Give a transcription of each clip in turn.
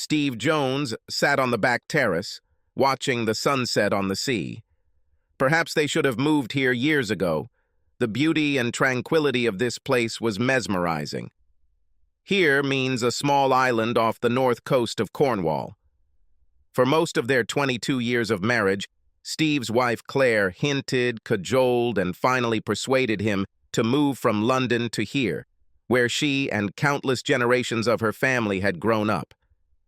Steve Jones sat on the back terrace, watching the sunset on the sea. Perhaps they should have moved here years ago. The beauty and tranquility of this place was mesmerizing. Here means a small island off the north coast of Cornwall. For most of their 22 years of marriage, Steve's wife Claire hinted, cajoled, and finally persuaded him to move from London to here, where she and countless generations of her family had grown up.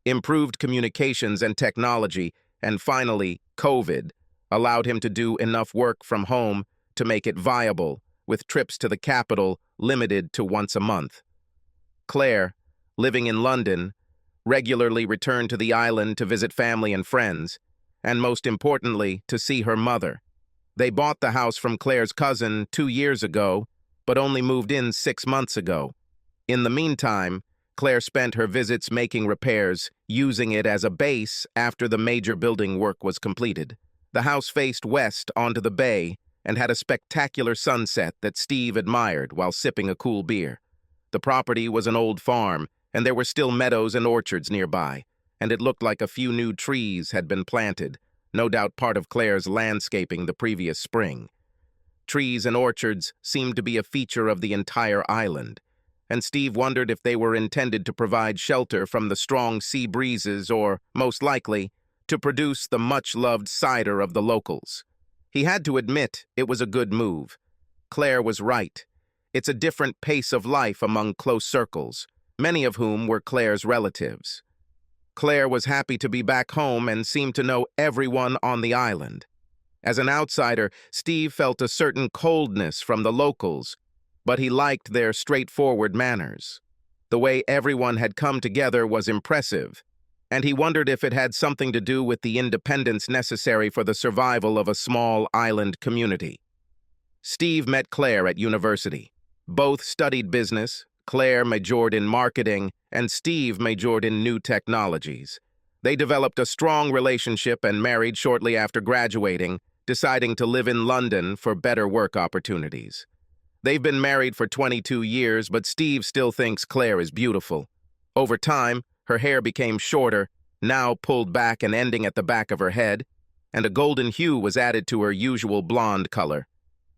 Improved communications and technology, and finally, COVID, allowed him to do enough work from home to make it viable, with trips to the capital limited to once a month. Claire, living in London, regularly returned to the island to visit family and friends, and most importantly, to see her mother. They bought the house from Claire's cousin 2 years ago, but only moved in 6 months ago. In the meantime, Claire spent her visits making repairs, using it as a base after the major building work was completed. The house faced west onto the bay and had a spectacular sunset that Steve admired while sipping a cool beer. The property was an old farm, and there were still meadows and orchards nearby, and it looked like a few new trees had been planted, no doubt part of Claire's landscaping the previous spring. Trees and orchards seemed to be a feature of the entire island, and Steve wondered if they were intended to provide shelter from the strong sea breezes or, most likely, to produce the much-loved cider of the locals. He had to admit it was a good move. Claire was right. It's a different pace of life among close circles, many of whom were Claire's relatives. Claire was happy to be back home and seemed to know everyone on the island. As an outsider, Steve felt a certain coldness from the locals, but he liked their straightforward manners. The way everyone had come together was impressive, and he wondered if it had something to do with the independence necessary for the survival of a small island community. Steve met Claire at university. Both studied business. Claire majored in marketing, and Steve majored in new technologies. They developed a strong relationship and married shortly after graduating, deciding to live in London for better work opportunities. They've been married for 22 years, but Steve still thinks Claire is beautiful. Over time, her hair became shorter, now pulled back and ending at the back of her head, and a golden hue was added to her usual blonde color.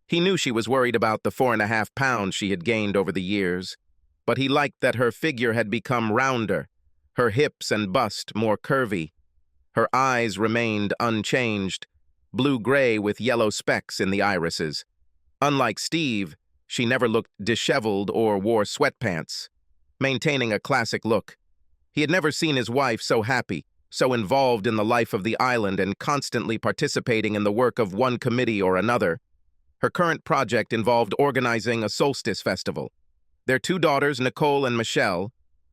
He knew she was worried about the 4.5 pounds she had gained over the years, but he liked that her figure had become rounder, her hips and bust more curvy. Her eyes remained unchanged, blue-gray with yellow specks in the irises. Unlike Steve, she never looked disheveled or wore sweatpants, maintaining a classic look. He had never seen his wife so happy, so involved in the life of the island and constantly participating in the work of one committee or another. Her current project involved organizing a solstice festival. Their 2 daughters, Nicole and Michelle,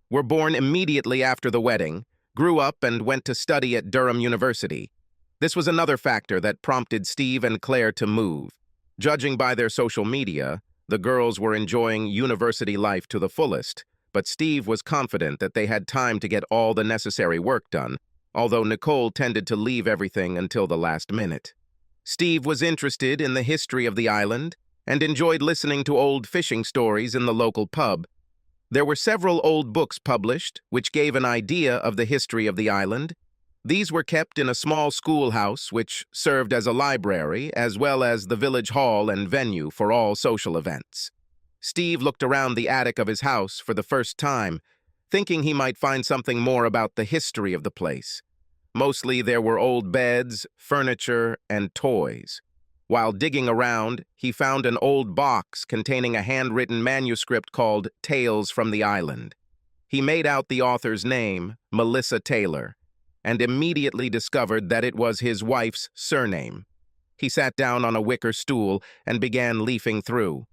were born immediately after the wedding, grew up and went to study at Durham University. This was another factor that prompted Steve and Claire to move. Judging by their social media, the girls were enjoying university life to the fullest, but Steve was confident that they had time to get all the necessary work done, although Nicole tended to leave everything until the last minute. Steve was interested in the history of the island and enjoyed listening to old fishing stories in the local pub. There were several old books published, which gave an idea of the history of the island. These were kept in a small schoolhouse, which served as a library, as well as the village hall and venue for all social events. Steve looked around the attic of his house for the first time, thinking he might find something more about the history of the place. Mostly there were old beds, furniture, and toys. While digging around, he found an old box containing a handwritten manuscript called Tales from the Island. He made out the author's name, Melissa Taylor, and immediately discovered that it was his wife's surname. He sat down on a wicker stool and began leafing through.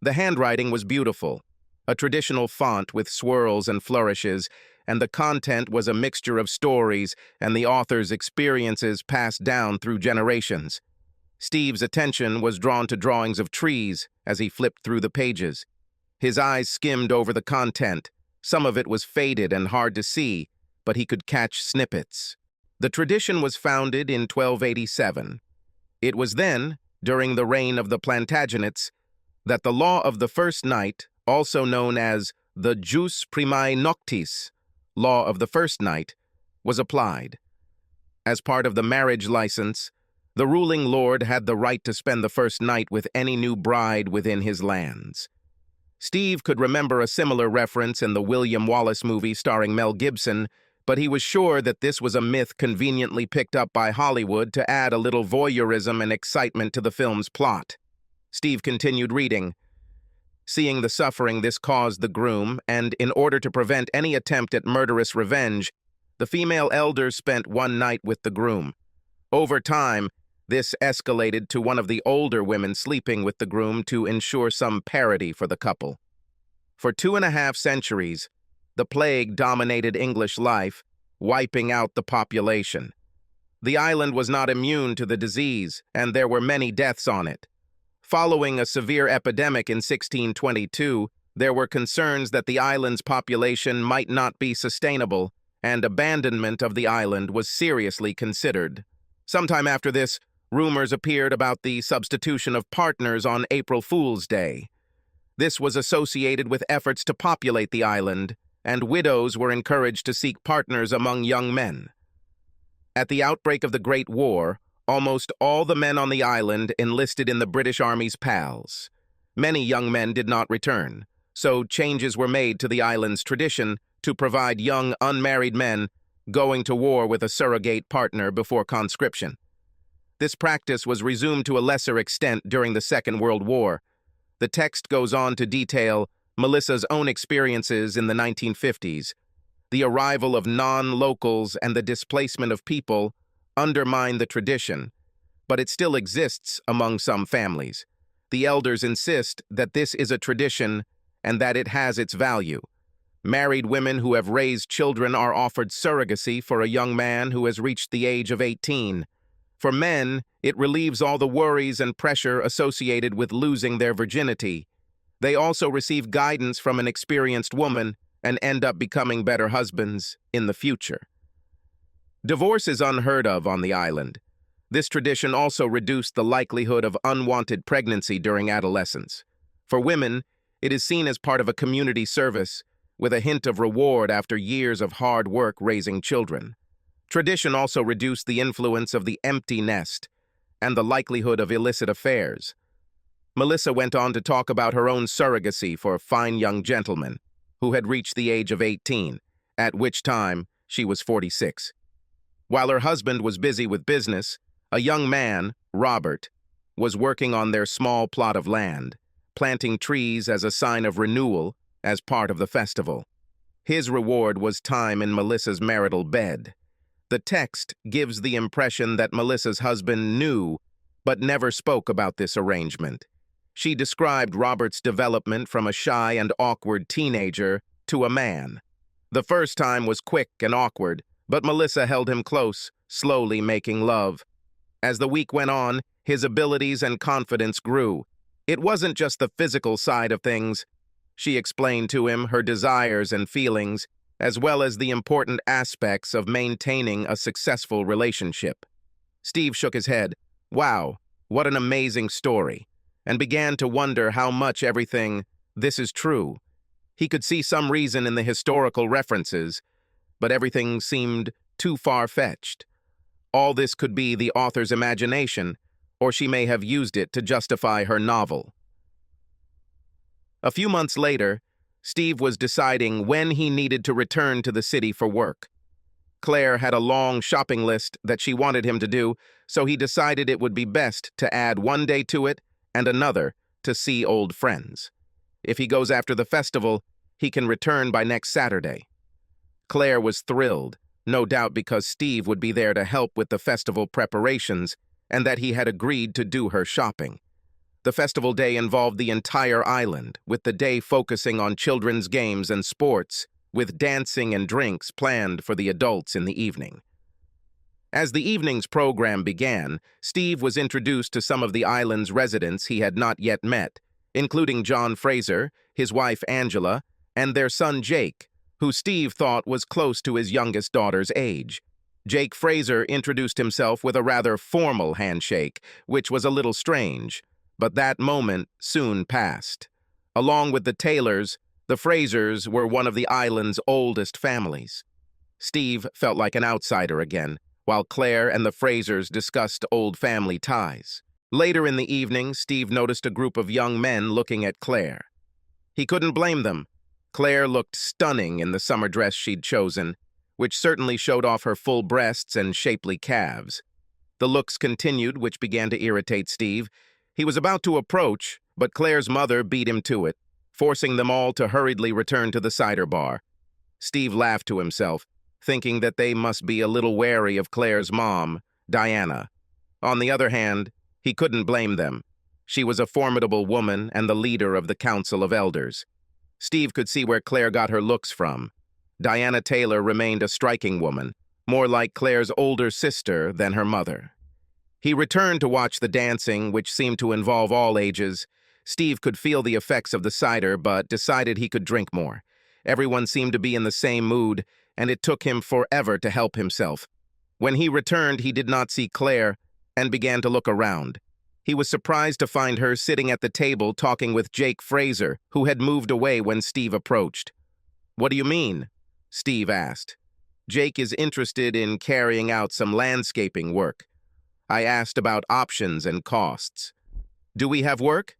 The handwriting was beautiful, a traditional font with swirls and flourishes, and the content was a mixture of stories and the author's experiences passed down through generations. Steve's attention was drawn to drawings of trees as he flipped through the pages. His eyes skimmed over the content. Some of it was faded and hard to see, but he could catch snippets. The tradition was founded in 1287. It was then, during the reign of the Plantagenets, that the law of the first night, also known as the jus primae noctis, law of the first night, was applied. As part of the marriage license, the ruling lord had the right to spend the first night with any new bride within his lands. Steve could remember a similar reference in the William Wallace movie starring Mel Gibson, but he was sure that this was a myth conveniently picked up by Hollywood to add a little voyeurism and excitement to the film's plot. Steve continued reading. Seeing the suffering this caused the groom, and in order to prevent any attempt at murderous revenge, the female elders spent one night with the groom. Over time, this escalated to one of the older women sleeping with the groom to ensure some parity for the couple. For 2.5 centuries, the plague dominated English life, wiping out the population. The island was not immune to the disease, and there were many deaths on it. Following a severe epidemic in 1622, there were concerns that the island's population might not be sustainable, and abandonment of the island was seriously considered. Sometime after this, rumors appeared about the substitution of partners on April Fool's Day. This was associated with efforts to populate the island, and widows were encouraged to seek partners among young men. At the outbreak of the Great War, almost all the men on the island enlisted in the British Army's PALs. Many young men did not return, so changes were made to the island's tradition to provide young unmarried men going to war with a surrogate partner before conscription. This practice was resumed to a lesser extent during the Second World War. The text goes on to detail Melissa's own experiences in the 1950s. The arrival of non-locals and the displacement of people undermine the tradition, but it still exists among some families. The elders insist that this is a tradition and that it has its value. Married women who have raised children are offered surrogacy for a young man who has reached the age of 18. For men, it relieves all the worries and pressure associated with losing their virginity. They also receive guidance from an experienced woman and end up becoming better husbands in the future. Divorce is unheard of on the island. This tradition also reduced the likelihood of unwanted pregnancy during adolescence. For women, it is seen as part of a community service, with a hint of reward after years of hard work raising children. Tradition also reduced the influence of the empty nest and the likelihood of illicit affairs. Melissa went on to talk about her own surrogacy for a fine young gentleman who had reached the age of 18, at which time she was 46. While her husband was busy with business, a young man, Robert, was working on their small plot of land, planting trees as a sign of renewal as part of the festival. His reward was time in Melissa's marital bed. The text gives the impression that Melissa's husband knew but never spoke about this arrangement. She described Robert's development from a shy and awkward teenager to a man. The first time was quick and awkward, but Melissa held him close, slowly making love. As the week went on, his abilities and confidence grew. It wasn't just the physical side of things. She explained to him her desires and feelings, as well as the important aspects of maintaining a successful relationship. Steve shook his head. Wow, what an amazing story, and began to wonder how much everything this is true. He could see some reason in the historical references, but everything seemed too far-fetched. All this could be the author's imagination, or she may have used it to justify her novel. A few months later, Steve was deciding when he needed to return to the city for work. Claire had a long shopping list that she wanted him to do, so he decided it would be best to add one day to it and another to see old friends. If he goes after the festival, he can return by next Saturday. Claire was thrilled, no doubt because Steve would be there to help with the festival preparations and that he had agreed to do her shopping. The festival day involved the entire island, with the day focusing on children's games and sports, with dancing and drinks planned for the adults in the evening. As the evening's program began, Steve was introduced to some of the island's residents he had not yet met, including John Fraser, his wife Angela, and their son Jake, who Steve thought was close to his youngest daughter's age. Jake Fraser introduced himself with a rather formal handshake, which was a little strange, but that moment soon passed. Along with the Taylors, the Frasers were one of the island's oldest families. Steve felt like an outsider again, while Claire and the Frasers discussed old family ties. Later in the evening, Steve noticed a group of young men looking at Claire. He couldn't blame them. Claire looked stunning in the summer dress she'd chosen, which certainly showed off her full breasts and shapely calves. The looks continued, which began to irritate Steve. He was about to approach, but Claire's mother beat him to it, forcing them all to hurriedly return to the cider bar. Steve laughed to himself, thinking that they must be a little wary of Claire's mom, Diana. On the other hand, he couldn't blame them. She was a formidable woman and the leader of the Council of Elders. Steve could see where Claire got her looks from. Diana Taylor remained a striking woman, more like Claire's older sister than her mother. He returned to watch the dancing, which seemed to involve all ages. Steve could feel the effects of the cider, but decided he could drink more. Everyone seemed to be in the same mood, and it took him forever to help himself. When he returned, he did not see Claire and began to look around. He was surprised to find her sitting at the table talking with Jake Fraser, who had moved away when Steve approached. "What do you mean?" Steve asked. "Jake is interested in carrying out some landscaping work. I asked about options and costs." "Do we have work?"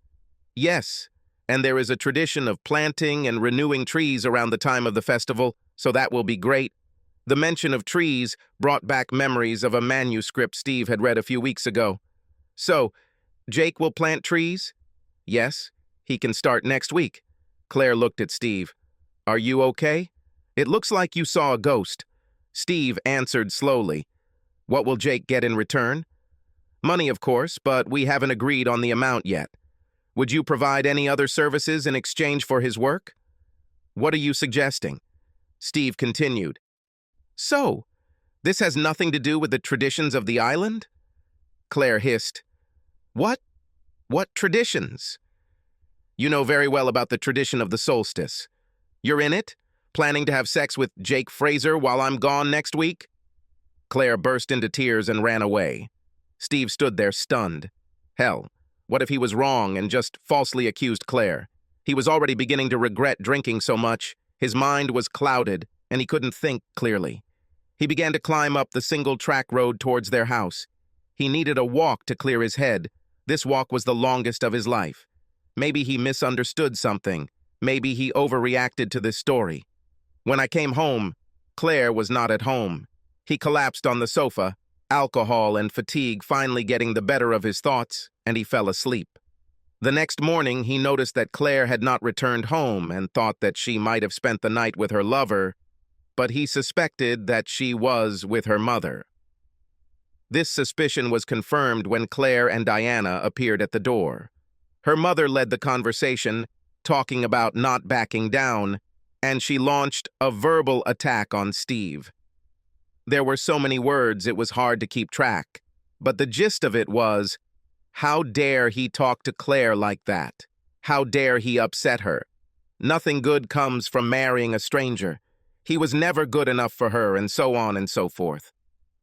"Yes, and there is a tradition of planting and renewing trees around the time of the festival, so that will be great." The mention of trees brought back memories of a manuscript Steve had read a few weeks ago. "So, Jake will plant trees?" "Yes, he can start next week." Claire looked at Steve. "Are you okay? It looks like you saw a ghost." Steve answered slowly. "What will Jake get in return?" "Money, of course, but we haven't agreed on the amount yet. Would you provide any other services in exchange for his work?" "What are you suggesting?" Steve continued. "So, this has nothing to do with the traditions of the island?" Claire hissed. What? What traditions?" "You know very well about the tradition of the solstice. You're in it? Planning to have sex with Jake Fraser while I'm gone next week?" Claire burst into tears and ran away. Steve stood there stunned. Hell, what if he was wrong and just falsely accused Claire? He was already beginning to regret drinking so much. His mind was clouded, and he couldn't think clearly. He began to climb up the single-track road towards their house. He needed a walk to clear his head. This walk was the longest of his life. Maybe he misunderstood something. Maybe he overreacted to this story. When I came home, Claire was not at home. He collapsed on the sofa, alcohol and fatigue finally getting the better of his thoughts, and he fell asleep. The next morning, he noticed that Claire had not returned home and thought that she might have spent the night with her lover, but he suspected that she was with her mother. This suspicion was confirmed when Claire and Diana appeared at the door. Her mother led the conversation, talking about not backing down, and she launched a verbal attack on Steve. There were so many words it was hard to keep track, but the gist of it was, how dare he talk to Claire like that? How dare he upset her? Nothing good comes from marrying a stranger. He was never good enough for her, and so on and so forth.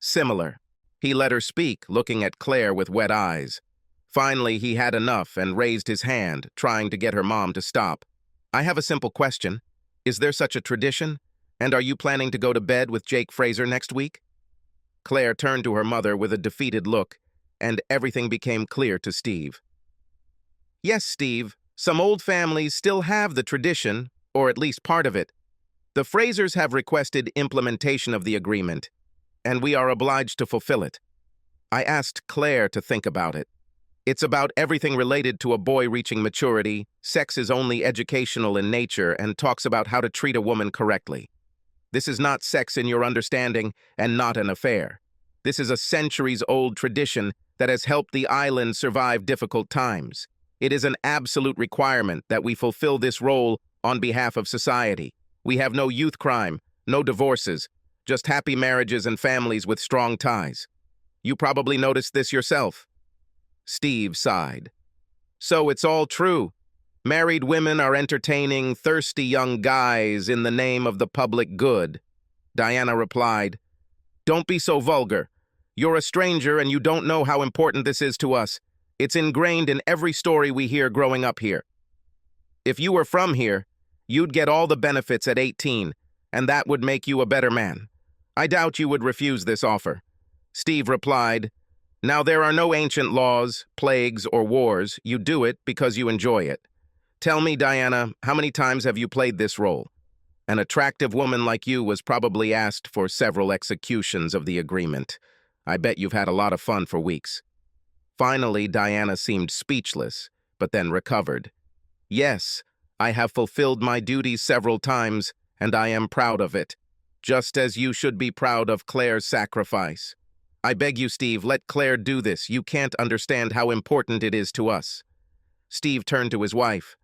Similar. He let her speak, looking at Claire with wet eyes. Finally, he had enough and raised his hand, trying to get her mom to stop. "I have a simple question. Is there such a tradition? And are you planning to go to bed with Jake Fraser next week?" Claire turned to her mother with a defeated look, and everything became clear to Steve. "Yes, Steve, some old families still have the tradition, or at least part of it. The Frasers have requested implementation of the agreement, and we are obliged to fulfill it." I asked Claire to think about it. "It's about everything related to a boy reaching maturity. Sex is only educational in nature and talks about how to treat a woman correctly. This is not sex in your understanding and not an affair. This is a centuries-old tradition that has helped the island survive difficult times. It is an absolute requirement that we fulfill this role on behalf of society. We have no youth crime, no divorces, just happy marriages and families with strong ties. You probably noticed this yourself." Steve sighed. "So it's all true. Married women are entertaining thirsty young guys in the name of the public good." Diana replied, "Don't be so vulgar. You're a stranger and you don't know how important this is to us. It's ingrained in every story we hear growing up here. If you were from here, you'd get all the benefits at 18, and that would make you a better man. I doubt you would refuse this offer. Steve replied, Now there are no ancient laws, plagues, or wars. You do it because you enjoy it. Tell me, Diana, how many times have you played this role? An attractive woman like you was probably asked for several executions of the agreement. I bet you've had a lot of fun for weeks. Finally, Diana seemed speechless, but then recovered. Yes, I have fulfilled my duties several times, and I am proud of it, just as you should be proud of Claire's sacrifice. I beg you, Steve, let Claire do this. You can't understand how important it is to us. Steve turned to his wife.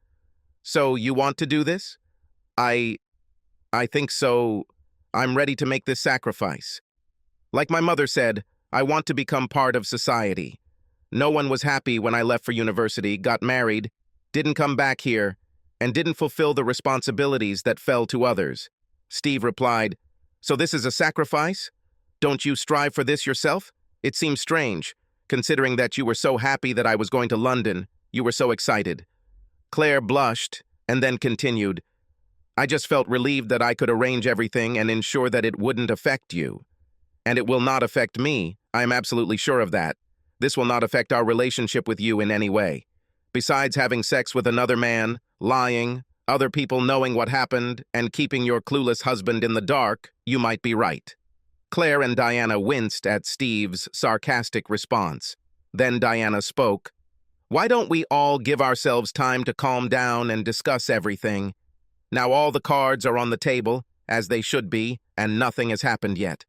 So you want to do this? I think so. I'm ready to make this sacrifice. Like my mother said, I want to become part of society. No one was happy when I left for university, got married, didn't come back here, and didn't fulfill the responsibilities that fell to others. Steve replied, So this is a sacrifice? Don't you strive for this yourself? It seems strange, considering that you were so happy that I was going to London. You were so excited. Claire blushed and then continued, I just felt relieved that I could arrange everything and ensure that it wouldn't affect you. And it will not affect me. I am absolutely sure of that. This will not affect our relationship with you in any way. Besides having sex with another man, lying, other people knowing what happened, and keeping your clueless husband in the dark, you might be right. Claire and Diana winced at Steve's sarcastic response. Then Diana spoke. Why don't we all give ourselves time to calm down and discuss everything? Now all the cards are on the table, as they should be, and nothing has happened yet.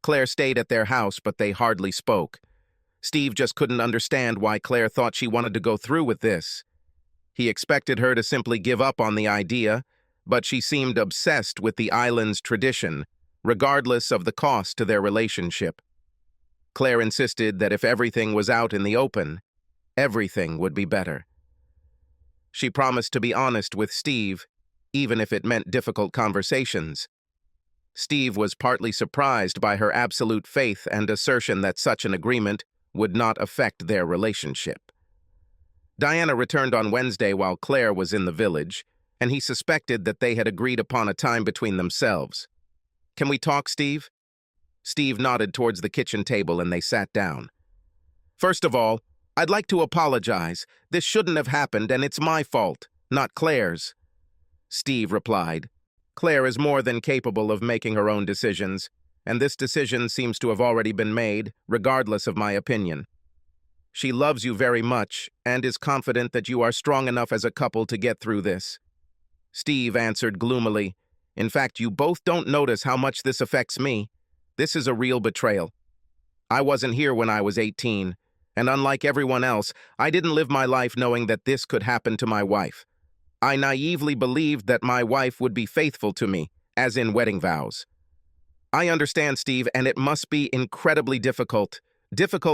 Claire stayed at their house, but they hardly spoke. Steve just couldn't understand why Claire thought she wanted to go through with this. He expected her to simply give up on the idea, but she seemed obsessed with the island's tradition, regardless of the cost to their relationship. Claire insisted that if everything was out in the open, everything would be better. She promised to be honest with Steve, even if it meant difficult conversations. Steve was partly surprised by her absolute faith and assertion that such an agreement would not affect their relationship. Diana returned on Wednesday while Claire was in the village, and he suspected that they had agreed upon a time between themselves. Can we talk, Steve? Steve nodded towards the kitchen table and they sat down. First of all, I'd like to apologize. This shouldn't have happened and it's my fault, not Claire's. Steve replied. Claire is more than capable of making her own decisions, and this decision seems to have already been made, regardless of my opinion. She loves you very much and is confident that you are strong enough as a couple to get through this. Steve answered gloomily, In fact, you both don't notice how much this affects me. This is a real betrayal. I wasn't here when I was 18, and unlike everyone else, I didn't live my life knowing that this could happen to my wife. I naively believed that my wife would be faithful to me, as in wedding vows. I understand, Steve, and it must be incredibly difficult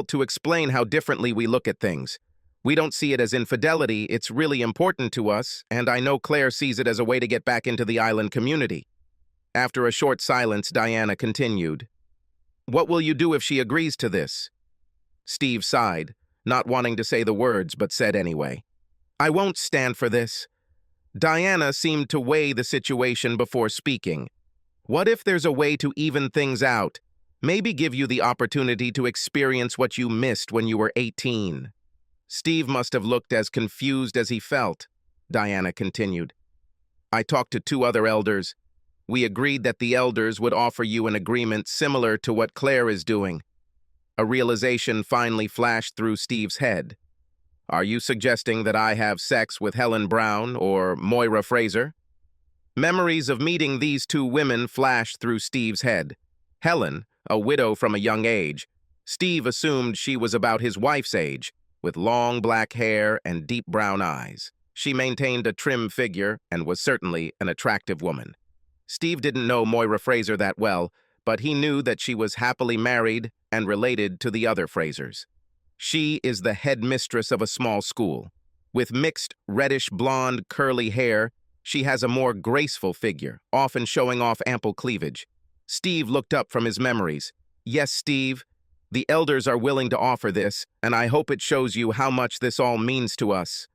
to explain how differently we look at things. We don't see it as infidelity, it's really important to us, and I know Claire sees it as a way to get back into the island community. After a short silence, Diana continued. What will you do if she agrees to this? Steve sighed, not wanting to say the words, but said anyway. I won't stand for this. Diana seemed to weigh the situation before speaking. What if there's a way to even things out? Maybe give you the opportunity to experience what you missed when you were 18. Steve must have looked as confused as he felt, Diana continued. I talked to 2 other elders. We agreed that the elders would offer you an agreement similar to what Claire is doing. A realization finally flashed through Steve's head. Are you suggesting that I have sex with Helen Brown or Moira Fraser? Memories of meeting these 2 women flashed through Steve's head. Helen, a widow from a young age. Steve assumed she was about his wife's age, with long black hair and deep brown eyes. She maintained a trim figure and was certainly an attractive woman. Steve didn't know Moira Fraser that well, but he knew that she was happily married and related to the other Frasers. She is the headmistress of a small school. With mixed reddish-blonde curly hair, she has a more graceful figure, often showing off ample cleavage. Steve looked up from his memories. Yes, Steve, the elders are willing to offer this, and I hope it shows you how much this all means to us.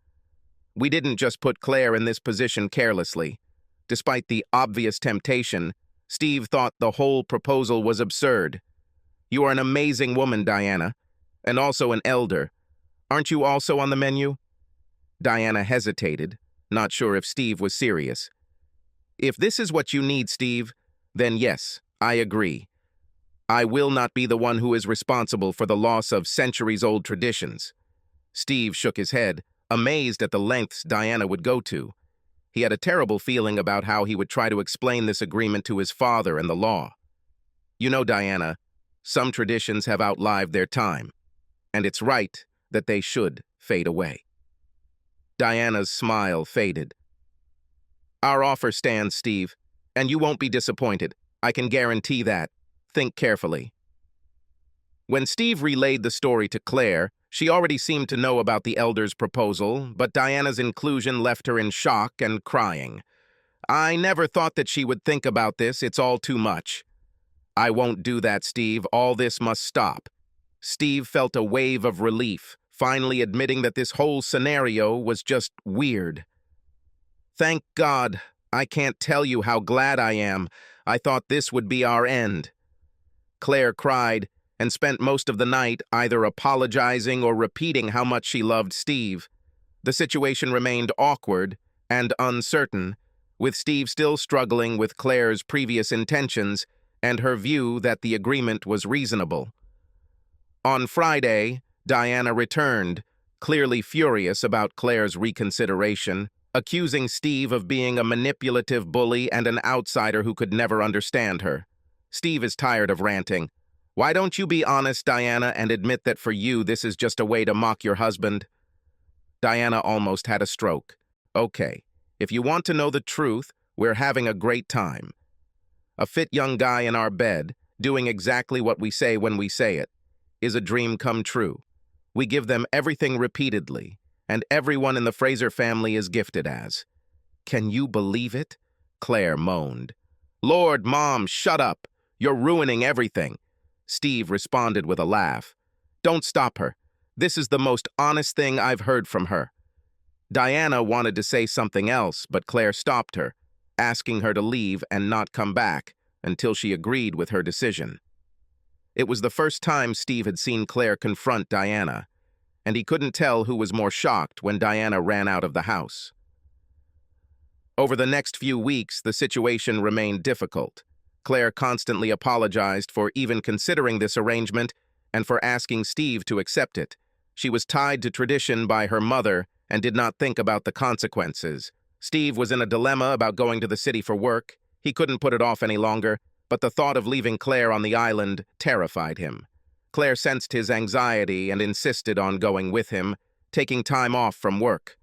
We didn't just put Claire in this position carelessly. Despite the obvious temptation, Steve thought the whole proposal was absurd. "You are an amazing woman, Diana, and also an elder. Aren't you also on the menu?" Diana hesitated, not sure if Steve was serious. "If this is what you need, Steve, then yes, I agree. I will not be the one who is responsible for the loss of centuries-old traditions." Steve shook his head, amazed at the lengths Diana would go to. He had a terrible feeling about how he would try to explain this agreement to his father and the law. "You know, Diana, some traditions have outlived their time, and it's right that they should fade away." Diana's smile faded. "Our offer stands, Steve, and you won't be disappointed. I can guarantee that. Think carefully." When Steve relayed the story to Claire, she already seemed to know about the elder's proposal, but Diana's inclusion left her in shock and crying. "I never thought that she would think about this. It's all too much." "I won't do that, Steve. All this must stop." Steve felt a wave of relief, finally admitting that this whole scenario was just weird. "Thank God. I can't tell you how glad I am. I thought this would be our end." Claire cried and spent most of the night either apologizing or repeating how much she loved Steve. The situation remained awkward and uncertain, with Steve still struggling with Claire's previous intentions and her view that the agreement was reasonable. On Friday, Diana returned, clearly furious about Claire's reconsideration, accusing Steve of being a manipulative bully and an outsider who could never understand her. Steve is tired of ranting. "Why don't you be honest, Diana, and admit that for you this is just a way to mock your husband?" Diana almost had a stroke. "Okay, if you want to know the truth, we're having a great time. A fit young guy in our bed, doing exactly what we say when we say it, is a dream come true. We give them everything repeatedly, and everyone in the Fraser family is gifted as." "Can you believe it?" Claire moaned. "Lord, Mom, shut up. You're ruining everything." Steve responded with a laugh. "Don't stop her. This is the most honest thing I've heard from her." Diana wanted to say something else, but Claire stopped her, asking her to leave and not come back until she agreed with her decision. It was the first time Steve had seen Claire confront Diana, and he couldn't tell who was more shocked when Diana ran out of the house. Over the next few weeks, the situation remained difficult. Claire constantly apologized for even considering this arrangement and for asking Steve to accept it. She was tied to tradition by her mother and did not think about the consequences. Steve was in a dilemma about going to the city for work. He couldn't put it off any longer, but the thought of leaving Claire on the island terrified him. Claire sensed his anxiety and insisted on going with him, taking time off from work.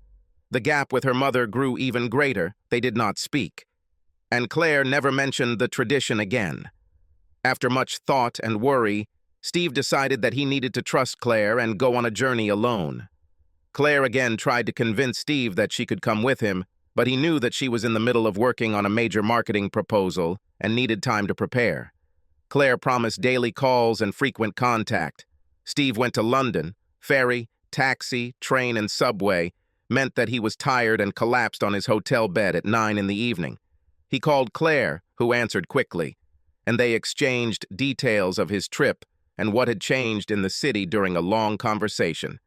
The gap with her mother grew even greater. They did not speak. And Claire never mentioned the tradition again. After much thought and worry, Steve decided that he needed to trust Claire and go on a journey alone. Claire again tried to convince Steve that she could come with him, but he knew that she was in the middle of working on a major marketing proposal and needed time to prepare. Claire promised daily calls and frequent contact. Steve went to London. Ferry, taxi, train, and subway meant that he was tired and collapsed on his hotel bed at 9 in the evening. He called Claire, who answered quickly, and they exchanged details of his trip and what had changed in the city during a long conversation.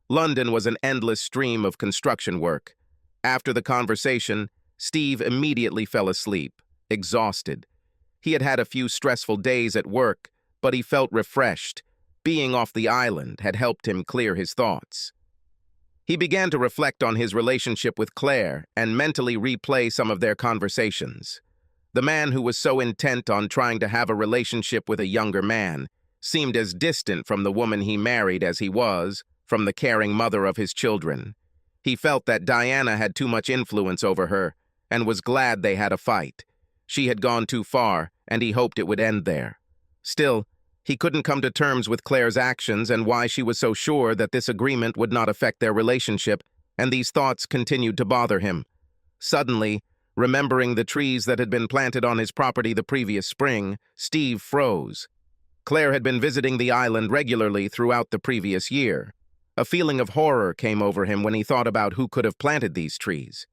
London was an endless stream of construction work. After the conversation, Steve immediately fell asleep, exhausted. He had had a few stressful days at work, but he felt refreshed. Being off the island had helped him clear his thoughts. He began to reflect on his relationship with Claire and mentally replay some of their conversations. The man who was so intent on trying to have a relationship with a younger man seemed as distant from the woman he married as he was from the caring mother of his children. He felt that Diana had too much influence over her and was glad they had a fight. She had gone too far, and he hoped it would end there. Still, he couldn't come to terms with Claire's actions and why she was so sure that this agreement would not affect their relationship, and these thoughts continued to bother him. Suddenly, remembering the trees that had been planted on his property the previous spring, Steve froze. Claire had been visiting the island regularly throughout the previous year. A feeling of horror came over him when he thought about who could have planted these trees.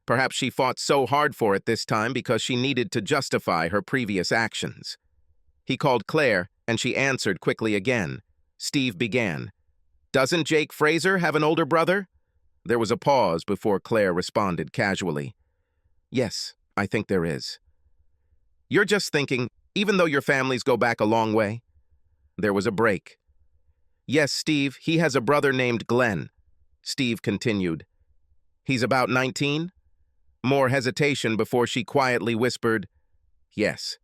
Perhaps she fought so hard for it this time because she needed to justify her previous actions. He called Claire, and she answered quickly again. Steve began. "Doesn't Jake Fraser have an older brother?" There was a pause before Claire responded casually. "Yes, I think there is." "You're just thinking, even though your families go back a long way?" There was a break. "Yes, Steve, he has a brother named Glenn." Steve continued. "He's about 19? More hesitation before she quietly whispered, "Yes."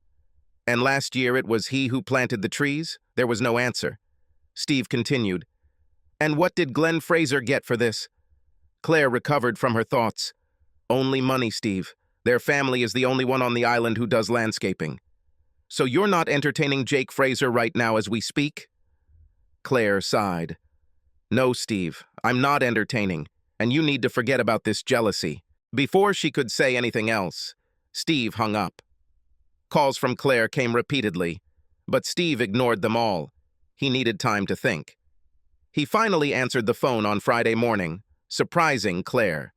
"And last year it was he who planted the trees?" There was no answer. Steve continued. "And what did Glenn Fraser get for this?" Claire recovered from her thoughts. "Only money, Steve. Their family is the only one on the island who does landscaping." "So you're not entertaining Jake Fraser right now as we speak?" Claire sighed. "No, Steve, I'm not entertaining, and you need to forget about this jealousy." Before she could say anything else, Steve hung up. Calls from Claire came repeatedly, but Steve ignored them all. He needed time to think. He finally answered the phone on Friday morning, surprising Claire.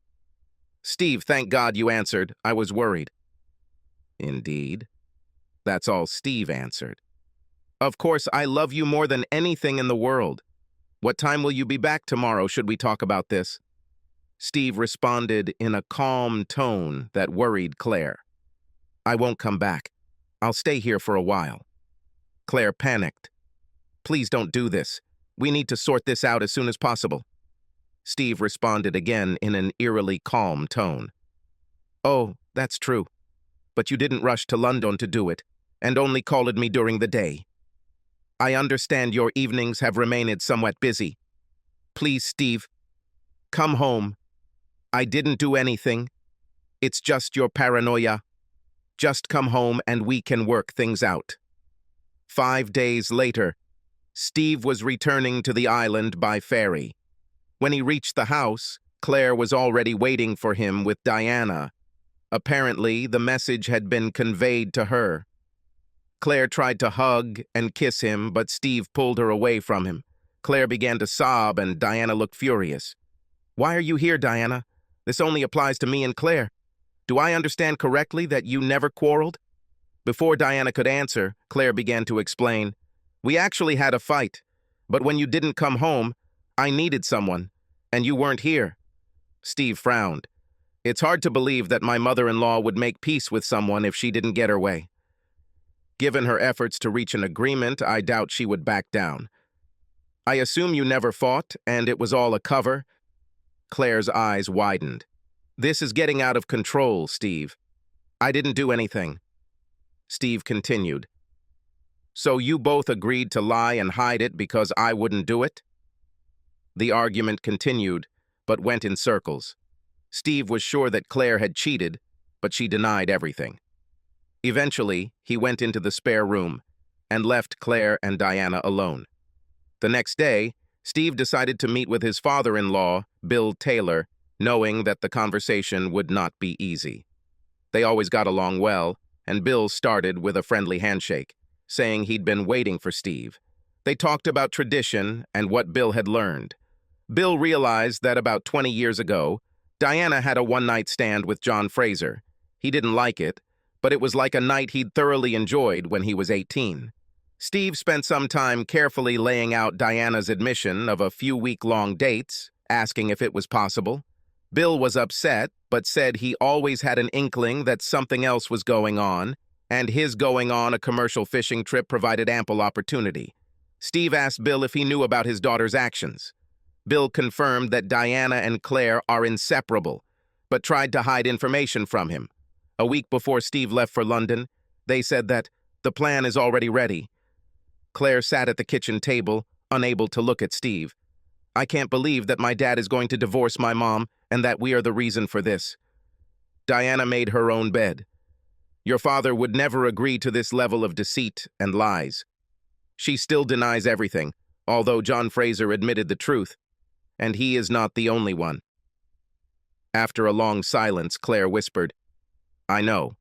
"Steve, thank God you answered. I was worried." "Indeed?" That's all Steve answered. "Of course, I love you more than anything in the world. What time will you be back tomorrow should we talk about this?" Steve responded in a calm tone that worried Claire. "I won't come back. I'll stay here for a while." Claire panicked. "Please don't do this. We need to sort this out as soon as possible." Steve responded again in an eerily calm tone. "Oh, that's true. But you didn't rush to London to do it, and only called me during the day. I understand your evenings have remained somewhat busy. Please, Steve, come home. I didn't do anything. It's just your paranoia. Just come home and we can work things out." 5 days later, Steve was returning to the island by ferry. When he reached the house, Claire was already waiting for him with Diana. Apparently, the message had been conveyed to her. Claire tried to hug and kiss him, but Steve pulled her away from him. Claire began to sob, and Diana looked furious. "Why are you here, Diana? This only applies to me and Claire. Do I understand correctly that you never quarreled?" Before Diana could answer, Claire began to explain. "We actually had a fight, but when you didn't come home, I needed someone, and you weren't here." Steve frowned. "It's hard to believe that my mother-in-law would make peace with someone if she didn't get her way. Given her efforts to reach an agreement, I doubt she would back down. I assume you never fought, and it was all a cover?" Claire's eyes widened. "This is getting out of control, Steve. I didn't do anything." Steve continued. "So you both agreed to lie and hide it because I wouldn't do it?" The argument continued, but went in circles. Steve was sure that Claire had cheated, but she denied everything. Eventually, he went into the spare room and left Claire and Diana alone. The next day, Steve decided to meet with his father-in-law, Bill Taylor, knowing that the conversation would not be easy. They always got along well, and Bill started with a friendly handshake, saying he'd been waiting for Steve. They talked about tradition and what Bill had learned. Bill realized that about 20 years ago, Diana had a one-night stand with John Fraser. He didn't like it, but it was like a night he'd thoroughly enjoyed when he was 18. Steve spent some time carefully laying out Diana's admission of a few week-long dates, asking if it was possible. Bill was upset, but said he always had an inkling that something else was going on, and his going on a commercial fishing trip provided ample opportunity. Steve asked Bill if he knew about his daughter's actions. Bill confirmed that Diana and Claire are inseparable, but tried to hide information from him. A week before Steve left for London, they said that the plan is already ready. Claire sat at the kitchen table, unable to look at Steve. "I can't believe that my dad is going to divorce my mom and that we are the reason for this." Diana made her own bed. "Your father would never agree to this level of deceit and lies." She still denies everything, although John Fraser admitted the truth, and he is not the only one. After a long silence, Claire whispered, "I know,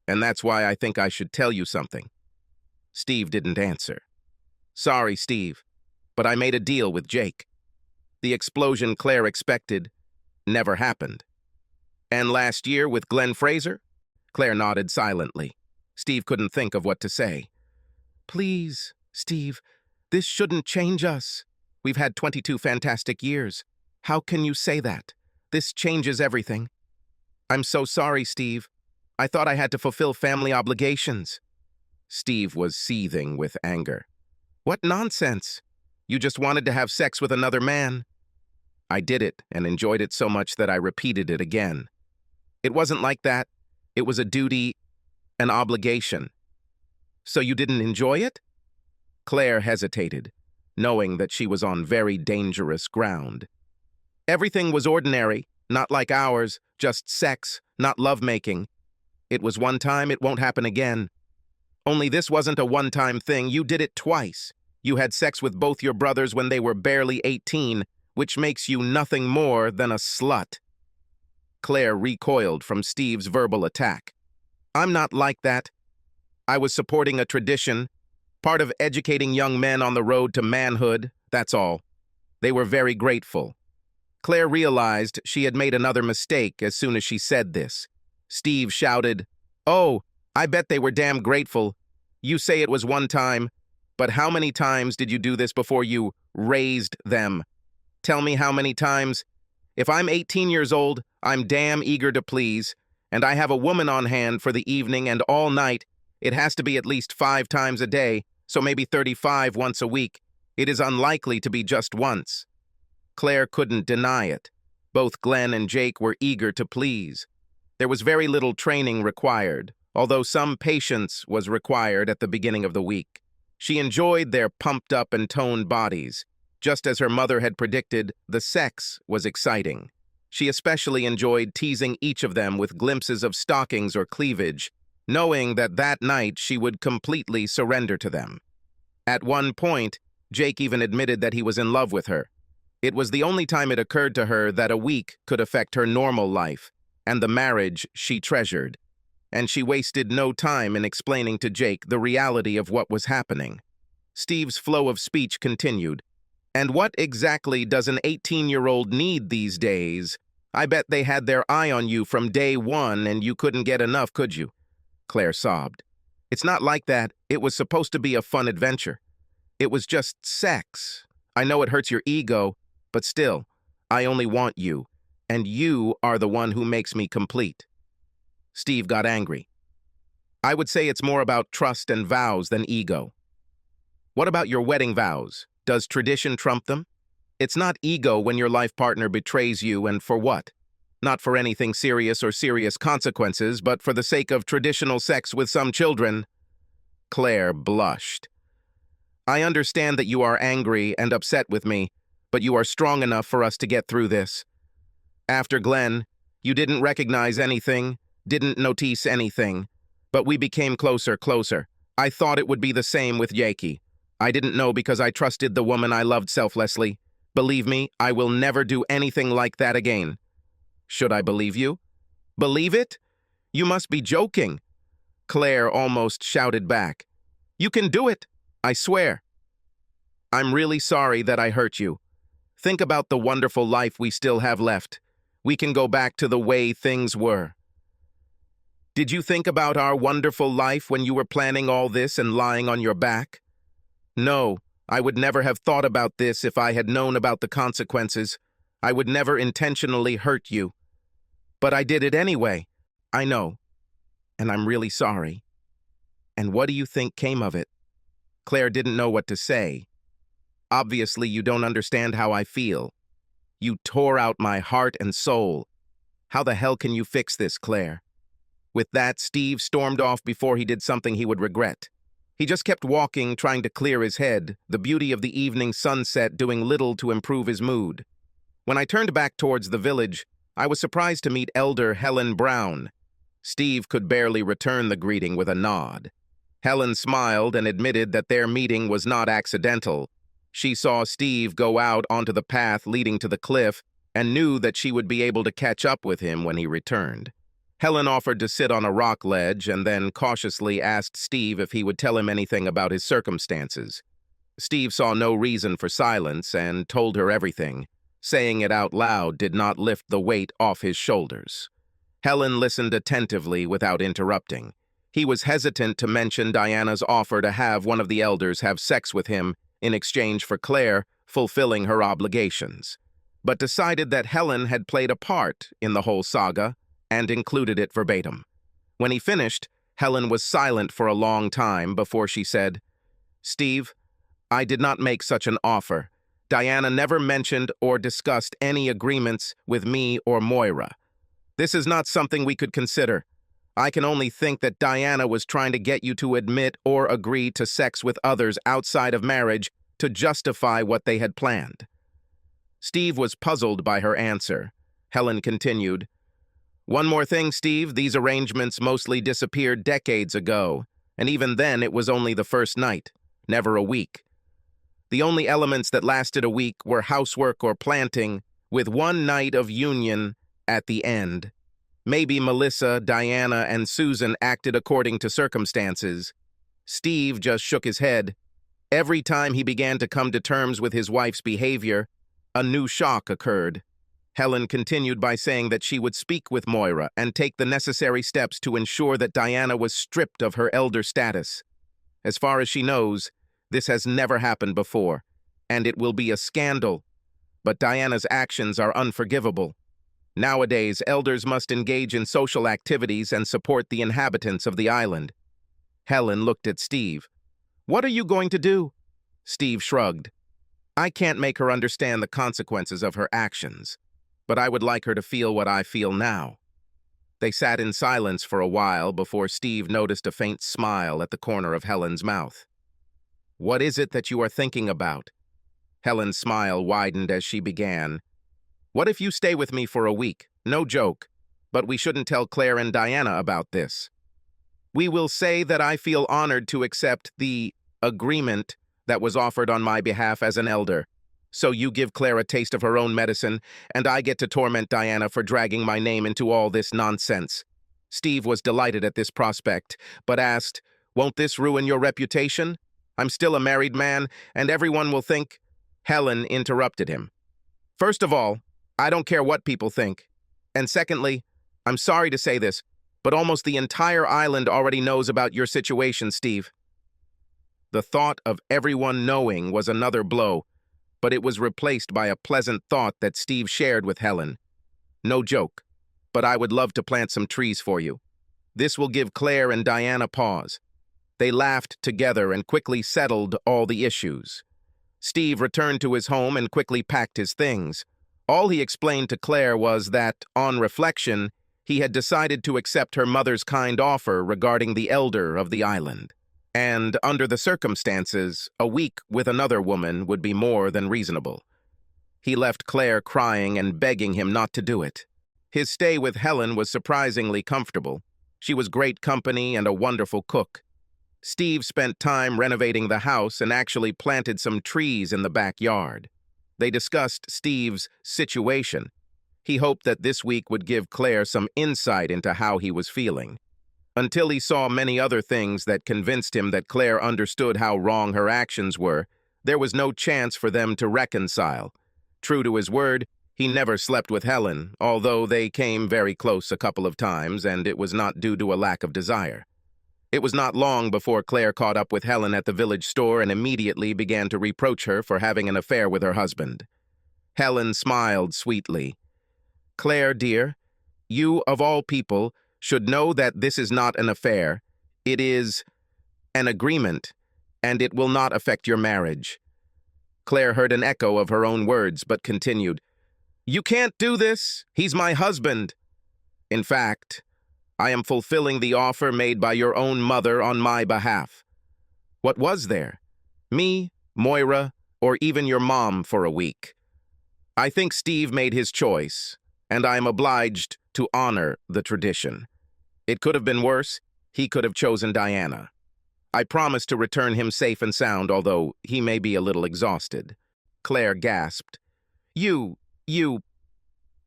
and that's why I think I should tell you something." Steve didn't answer. "Sorry, Steve, but I made a deal with Jake." The explosion Claire expected never happened. And last year with Glenn Fraser? Claire nodded silently. Steve couldn't think of what to say. Please, Steve, this shouldn't change us. We've had 22 fantastic years. How can you say that? This changes everything. I'm so sorry, Steve. I thought I had to fulfill family obligations. Steve was seething with anger. What nonsense! You just wanted to have sex with another man. I did it and enjoyed it so much that I repeated it again. It wasn't like that. It was a duty, an obligation. So you didn't enjoy it? Claire hesitated, knowing that she was on very dangerous ground. Everything was ordinary, not like ours, just sex, not lovemaking. It was one time, it won't happen again. Only this wasn't a one-time thing, you did it twice. You had sex with both your brothers when they were barely 18, which makes you nothing more than a slut. Claire recoiled from Steve's verbal attack. I'm not like that. I was supporting a tradition, part of educating young men on the road to manhood, that's all. They were very grateful. Claire realized she had made another mistake as soon as she said this. Steve shouted, "Oh, I bet they were damn grateful. You say it was one time, but how many times did you do this before you raised them? Tell me how many times. If I'm 18 years old, I'm damn eager to please, and I have a woman on hand for the evening and all night. It has to be at least 5 times a day, so maybe 35 once a week. It is unlikely to be just once." Claire couldn't deny it. Both Glenn and Jake were eager to please. There was very little training required, although some patience was required at the beginning of the week. She enjoyed their pumped-up and toned bodies. Just as her mother had predicted, the sex was exciting. She especially enjoyed teasing each of them with glimpses of stockings or cleavage, knowing that that night she would completely surrender to them. At one point, Jake even admitted that he was in love with her. It was the only time it occurred to her that a week could affect her normal life and the marriage she treasured, and she wasted no time in explaining to Jake the reality of what was happening. Steve's flow of speech continued. And what exactly does an 18-year-old need these days? I bet they had their eye on you from day one and you couldn't get enough, could you? Claire sobbed. It's not like that. It was supposed to be a fun adventure. It was just sex. I know it hurts your ego, but still, I only want you, and you are the one who makes me complete. Steve got angry. I would say it's more about trust and vows than ego. What about your wedding vows? Does tradition trump them? It's not ego when your life partner betrays you, and for what? Not for anything serious or serious consequences, but for the sake of traditional sex with some children. Claire blushed. I understand that you are angry and upset with me, but you are strong enough for us to get through this. After Glenn, you didn't recognize anything, didn't notice anything, but we became closer. I thought it would be the same with Yakey. I didn't know because I trusted the woman I loved selflessly. Believe me, I will never do anything like that again. Should I believe you? Believe it? You must be joking. Claire almost shouted back. You can do it, I swear. I'm really sorry that I hurt you. Think about the wonderful life we still have left. We can go back to the way things were. Did you think about our wonderful life when you were planning all this and lying on your back? No, I would never have thought about this if I had known about the consequences. I would never intentionally hurt you. But I did it anyway. I know. And I'm really sorry. And what do you think came of it? Claire didn't know what to say. Obviously, you don't understand how I feel. You tore out my heart and soul. How the hell can you fix this, Claire? With that, Steve stormed off before he did something he would regret. He just kept walking, trying to clear his head, the beauty of the evening sunset doing little to improve his mood. When I turned back towards the village, I was surprised to meet Elder Helen Brown. Steve could barely return the greeting with a nod. Helen smiled and admitted that their meeting was not accidental. She saw Steve go out onto the path leading to the cliff and knew that she would be able to catch up with him when he returned. Helen offered to sit on a rock ledge and then cautiously asked Steve if he would tell him anything about his circumstances. Steve saw no reason for silence and told her everything. Saying it out loud did not lift the weight off his shoulders. Helen listened attentively without interrupting. He was hesitant to mention Diana's offer to have one of the elders have sex with him in exchange for Claire fulfilling her obligations, but decided that Helen had played a part in the whole saga and included it verbatim. When he finished, Helen was silent for a long time before she said, "Steve, I did not make such an offer. Diana never mentioned or discussed any agreements with me or Moira. This is not something we could consider. I can only think that Diana was trying to get you to admit or agree to sex with others outside of marriage to justify what they had planned." Steve was puzzled by her answer. Helen continued, "One more thing, Steve, these arrangements mostly disappeared decades ago, and even then it was only the first night, never a week. The only elements that lasted a week were housework or planting, with one night of union at the end. Maybe Melissa, Diana, and Susan acted according to circumstances." Steve just shook his head. Every time he began to come to terms with his wife's behavior, a new shock occurred. Helen continued by saying that she would speak with Moira and take the necessary steps to ensure that Diana was stripped of her elder status. As far as she knows, this has never happened before, and it will be a scandal. But Diana's actions are unforgivable. Nowadays, elders must engage in social activities and support the inhabitants of the island. Helen looked at Steve. "What are you going to do?" Steve shrugged. "I can't make her understand the consequences of her actions, but I would like her to feel what I feel now." They sat in silence for a while before Steve noticed a faint smile at the corner of Helen's mouth. "What is it that you are thinking about?" Helen's smile widened as she began. "What if you stay with me for a week? No joke. But we shouldn't tell Claire and Diana about this. We will say that I feel honored to accept the agreement that was offered on my behalf as an elder. So you give Claire a taste of her own medicine, and I get to torment Diana for dragging my name into all this nonsense." Steve was delighted at this prospect, but asked, "Won't this ruin your reputation? I'm still a married man, and everyone will think—" Helen interrupted him. "First of all, I don't care what people think. And secondly, I'm sorry to say this, but almost the entire island already knows about your situation, Steve." The thought of everyone knowing was another blow, but it was replaced by a pleasant thought that Steve shared with Helen. "No joke, but I would love to plant some trees for you. This will give Claire and Diana pause." They laughed together and quickly settled all the issues. Steve returned to his home and quickly packed his things. All he explained to Claire was that, on reflection, he had decided to accept her mother's kind offer regarding the elder of the island. And, under the circumstances, a week with another woman would be more than reasonable. He left Claire crying and begging him not to do it. His stay with Helen was surprisingly comfortable. She was great company and a wonderful cook. Steve spent time renovating the house and actually planted some trees in the backyard. They discussed Steve's situation. He hoped that this week would give Claire some insight into how he was feeling. Until he saw many other things that convinced him that Claire understood how wrong her actions were, there was no chance for them to reconcile. True to his word, he never slept with Helen, although they came very close a couple of times, and it was not due to a lack of desire. It was not long before Claire caught up with Helen at the village store and immediately began to reproach her for having an affair with her husband. Helen smiled sweetly. "Claire, dear, you, of all people, should know that this is not an affair. It is an agreement, and it will not affect your marriage." Claire heard an echo of her own words, but continued, "You can't do this. He's my husband. In fact, I am fulfilling the offer made by your own mother on my behalf. What was there? Me, Moira, or even your mom for a week? I think Steve made his choice, and I am obliged to honor the tradition. It could have been worse. He could have chosen Diana. I promise to return him safe and sound, although he may be a little exhausted." Claire gasped. You,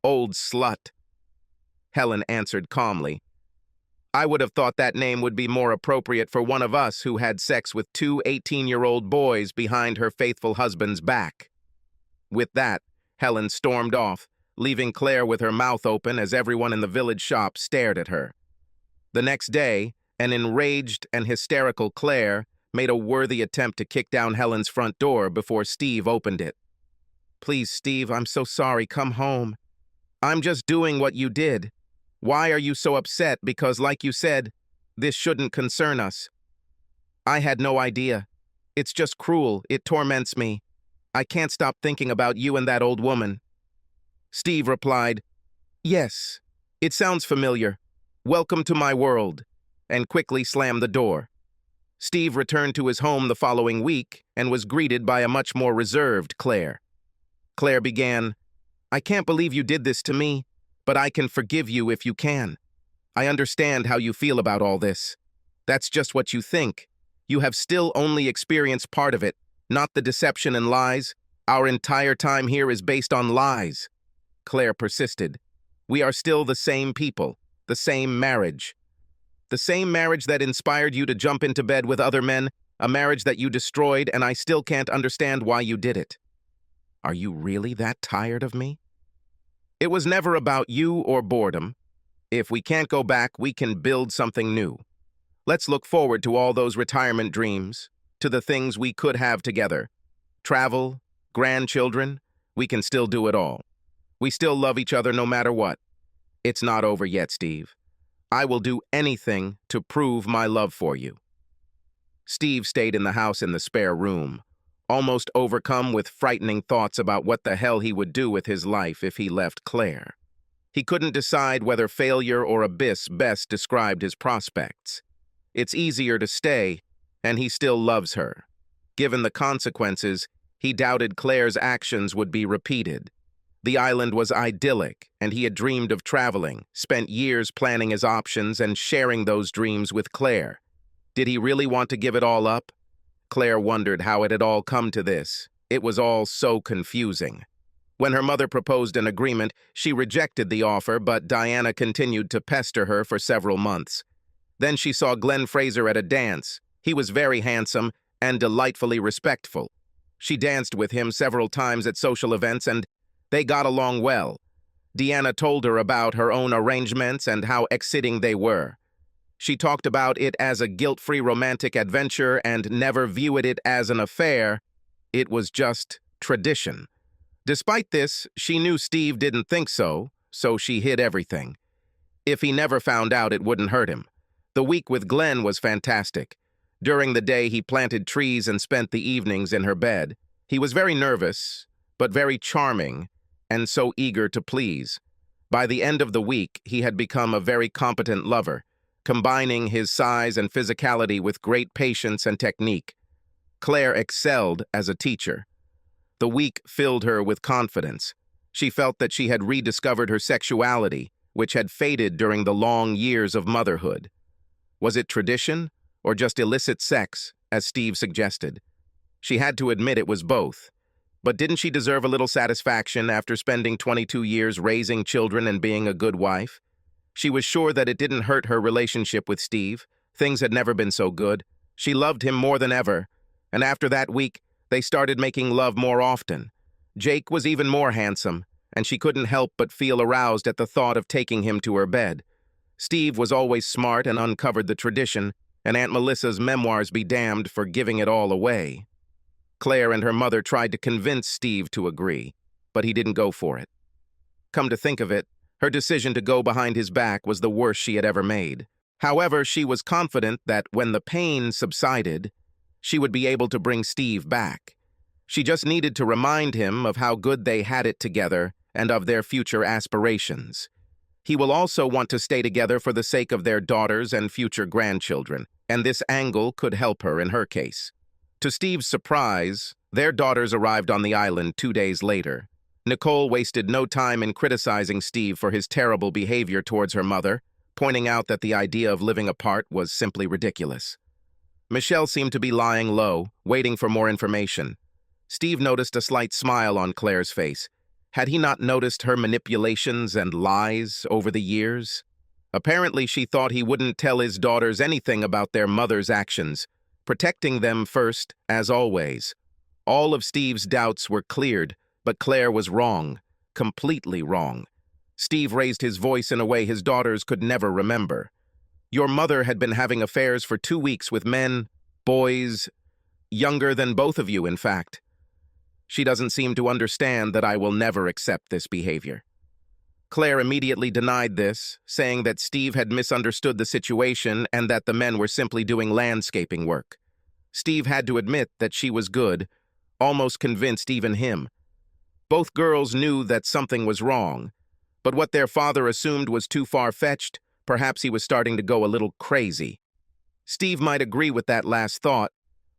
old slut." Helen answered calmly, "I would have thought that name would be more appropriate for one of us who had sex with two 18-year-old boys behind her faithful husband's back." With that, Helen stormed off, leaving Claire with her mouth open as everyone in the village shop stared at her. The next day, an enraged and hysterical Claire made a worthy attempt to kick down Helen's front door before Steve opened it. "Please, Steve, I'm so sorry. Come home. I'm just doing what you did. Why are you so upset? Because, like you said, this shouldn't concern us. I had no idea. It's just cruel. It torments me. I can't stop thinking about you and that old woman." Steve replied, "Yes, it sounds familiar. Welcome to my world," and quickly slammed the door. Steve returned to his home the following week and was greeted by a much more reserved Claire. Claire began, "I can't believe you did this to me, but I can forgive you if you can. I understand how you feel about all this. That's just what you think. You have still only experienced part of it, not the deception and lies. Our entire time here is based on lies." Claire persisted. "We are still the same people, the same marriage. The same marriage that inspired you to jump into bed with other men, a marriage that you destroyed, and I still can't understand why you did it. Are you really that tired of me? It was never about you or boredom. If we can't go back, we can build something new. Let's look forward to all those retirement dreams, to the things we could have together. Travel, grandchildren, we can still do it all. We still love each other no matter what. It's not over yet, Steve. I will do anything to prove my love for you." Steve stayed in the house in the spare room, almost overcome with frightening thoughts about what the hell he would do with his life if he left Claire. He couldn't decide whether failure or abyss best described his prospects. It's easier to stay, and he still loves her. Given the consequences, he doubted Claire's actions would be repeated. The island was idyllic, and he had dreamed of traveling, spent years planning his options and sharing those dreams with Claire. Did he really want to give it all up? Claire wondered how it had all come to this. It was all so confusing. When her mother proposed an agreement, she rejected the offer, but Diana continued to pester her for several months. Then she saw Glenn Fraser at a dance. He was very handsome and delightfully respectful. She danced with him several times at social events, and they got along well. Deanna told her about her own arrangements and how exciting they were. She talked about it as a guilt-free romantic adventure and never viewed it as an affair. It was just tradition. Despite this, she knew Steve didn't think so, so she hid everything. If he never found out, it wouldn't hurt him. The week with Glenn was fantastic. During the day, he planted trees and spent the evenings in her bed. He was very nervous, but very charming, and so eager to please. By the end of the week, he had become a very competent lover, combining his size and physicality with great patience and technique. Claire excelled as a teacher. The week filled her with confidence. She felt that she had rediscovered her sexuality, which had faded during the long years of motherhood. Was it tradition, or just illicit sex, as Steve suggested? She had to admit it was both. But didn't she deserve a little satisfaction after spending 22 years raising children and being a good wife? She was sure that it didn't hurt her relationship with Steve. Things had never been so good. She loved him more than ever, and after that week, they started making love more often. Jake was even more handsome, and she couldn't help but feel aroused at the thought of taking him to her bed. Steve was always smart and uncovered the tradition, and Aunt Melissa's memoirs be damned for giving it all away. Claire and her mother tried to convince Steve to agree, but he didn't go for it. Come to think of it, her decision to go behind his back was the worst she had ever made. However, she was confident that when the pain subsided, she would be able to bring Steve back. She just needed to remind him of how good they had it together and of their future aspirations. He will also want to stay together for the sake of their daughters and future grandchildren, and this angle could help her in her case. To Steve's surprise, their daughters arrived on the island 2 days later. Nicole wasted no time in criticizing Steve for his terrible behavior towards her mother, pointing out that the idea of living apart was simply ridiculous. Michelle seemed to be lying low, waiting for more information. Steve noticed a slight smile on Claire's face. Had he not noticed her manipulations and lies over the years? Apparently, she thought he wouldn't tell his daughters anything about their mother's actions, protecting them first, as always. All of Steve's doubts were cleared, but Claire was wrong. completely wrong. Steve raised his voice in a way his daughters could never remember. Your mother had been having affairs for 2 weeks with men, boys, younger than both of you, in fact. She doesn't seem to understand that I will never accept this behavior. Claire immediately denied this, saying that Steve had misunderstood the situation and that the men were simply doing landscaping work. Steve had to admit that she was good, almost convinced even him. Both girls knew that something was wrong, but what their father assumed was too far-fetched. Perhaps he was starting to go a little crazy. Steve might agree with that last thought,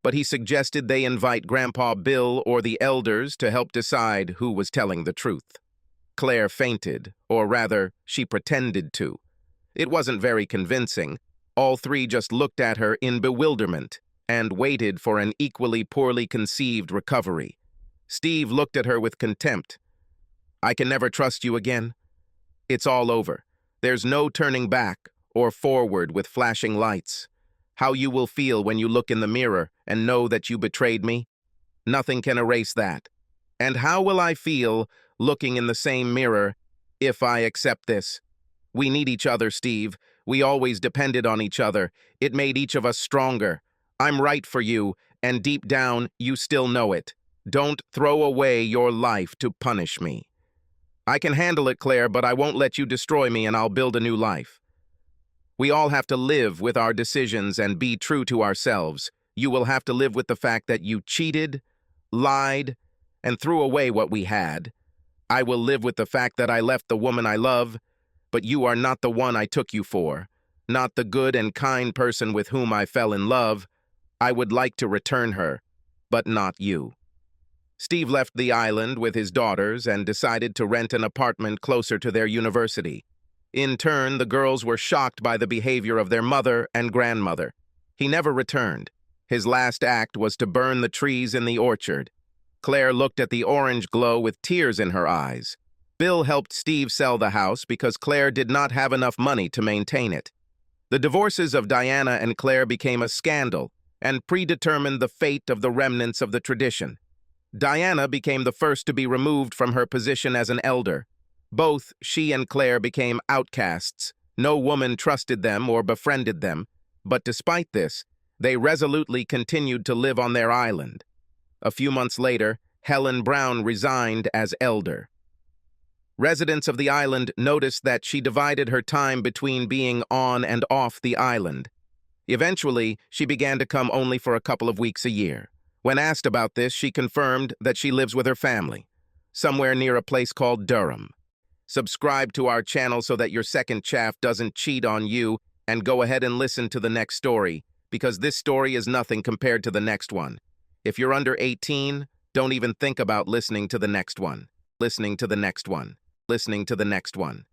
but he suggested they invite Grandpa Bill or the elders to help decide who was telling the truth. Claire fainted, or rather, she pretended to. It wasn't very convincing. All three just looked at her in bewilderment and waited for an equally poorly conceived recovery. Steve looked at her with contempt. I can never trust you again. It's all over. There's no turning back or forward with flashing lights. How you will feel when you look in the mirror and know that you betrayed me? Nothing can erase that. And how will I feel looking in the same mirror if I accept this? We need each other, Steve. We always depended on each other. It made each of us stronger. I'm right for you, and deep down, you still know it. Don't throw away your life to punish me. I can handle it, Claire, but I won't let you destroy me, and I'll build a new life. We all have to live with our decisions and be true to ourselves. You will have to live with the fact that you cheated, lied, and threw away what we had. I will live with the fact that I left the woman I love, but you are not the one I took you for, not the good and kind person with whom I fell in love. I would like to return her, but not you. Steve left the island with his daughters and decided to rent an apartment closer to their university. In turn, the girls were shocked by the behavior of their mother and grandmother. He never returned. His last act was to burn the trees in the orchard. Claire looked at the orange glow with tears in her eyes. Bill helped Steve sell the house because Claire did not have enough money to maintain it. The divorces of Diana and Claire became a scandal and predetermined the fate of the remnants of the tradition. Diana became the first to be removed from her position as an elder. Both she and Claire became outcasts. No woman trusted them or befriended them, but despite this, they resolutely continued to live on their island. A few months later, Helen Brown resigned as elder. Residents of the island noticed that she divided her time between being on and off the island. Eventually, she began to come only for a couple of weeks a year. When asked about this, she confirmed that she lives with her family, somewhere near a place called Durham. Subscribe to our channel so that your second chaff doesn't cheat on you, and go ahead and listen to the next story, because this story is nothing compared to the next one. If you're under 18, don't even think about listening to the next one. Listening to the next one. Listening to the next one.